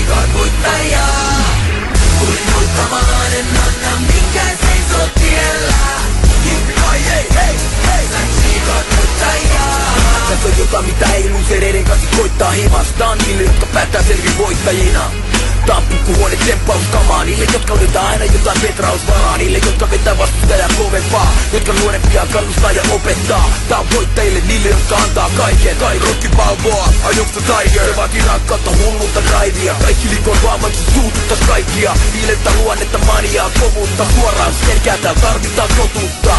tsiikat voittajaa. Tulin voittamaan, en anna minkään seisoo tiellä. Hippikoi hei hei hei, sä tsiikat voittajaa. Tässä on jotain mitä ei luusereiden kanssa koittaa hivastaan niille jotka päättää selvin voittajina. Tää on pikkuhuone temppauskamaa niille jotka löytää aina jotain petrausvaraa. Niille jotka vetää vastustajaa kovempaa, jotka nuorempia kannustaa ja opettaa. Tää on voittajille niille jotka antaa kaiken. Rocky Balboa, ajoks the Tiger. Se vaatii rakkautta, hullutta drivea. Kaikki likon vaan vaikka suututtas kaikkia. Viilettä luonnetta, maniaa, kovuutta. Suoraan selkää täällä tarvitaan totuutta.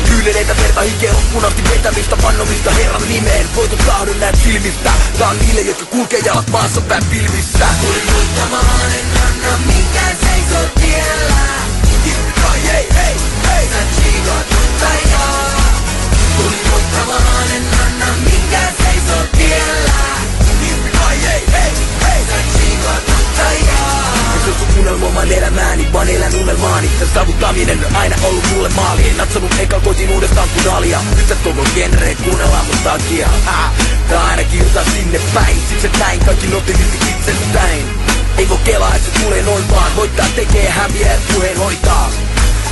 Kyyleneitä verta hikeä loppuun asti vetämistä, vannomista herran nimeen. Voiton tahdon näet silmistä. Tää on niille jotka kulkee jalat maassa päin pilvissä. Tulin voittamaan, en anna minkään seisoo tiellä. Hippikoi hei hei hei, sä tsiikat voittajaa. Tulin voittamaan, en anna minkään seisoo tiellä. Hippikoi hei hei hei, sä tsiikat voittajaa. Se on sun unelmoimaan elämääni, vaan elän unelmaani. Tän saavuttaminen on aina ollut mulle maali. En natsannut eka koitin uudestaan kun alia. Nyt et koko genreen kuunnellaan mun takia. Tää aina kirjoittaa sinne päin. Siksi et näin kaikki notti silti itsestäin. Ei voi kelaa et se tulee noin vaan. Voittaa tekee häviä et puheen hoitaa.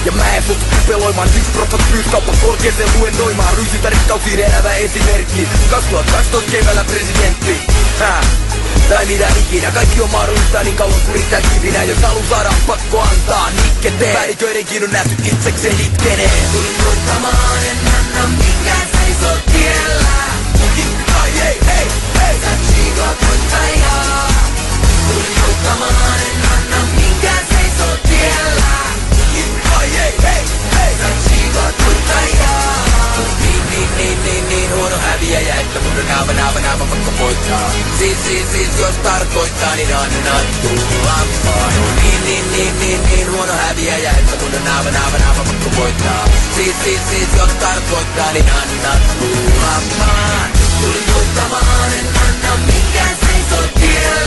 Ja mä en suostu kupeloimaan, siksi profat pyyskauppa korkeeseen luennoimaan. Ryysitä rikkauksiin elävä esimerkki. 2012 keväällä presidentti. Tai mitä ikinä, kaikki on mahdollista niin kauan kun riittää kivinä. Jos haluun saada pakko antaa nikketeen. Päälliköidenkin on nähty itsekseen itkeneen. Tulin voittamaan, en anna minkään seisoo tiellä. Hippikoi hei hei hei, sä tsiikat voittajaa. Tulin voittamaan, en anna minkään seisoo tiellä. Hippikoi hei hei hei, sä tsiikat voittajaa. Niin huono häviäjä, että mun on aivan pakko voittaa. Siis jos tarkoittaa, niin anna tulla vaan. Niin huono häviäjä, että mun on aivan pakko voittaa. Siis jos tarkoittaa, niin anna tulla vaan. Tulin voittamaan, en anna minkään seisoo tiellä.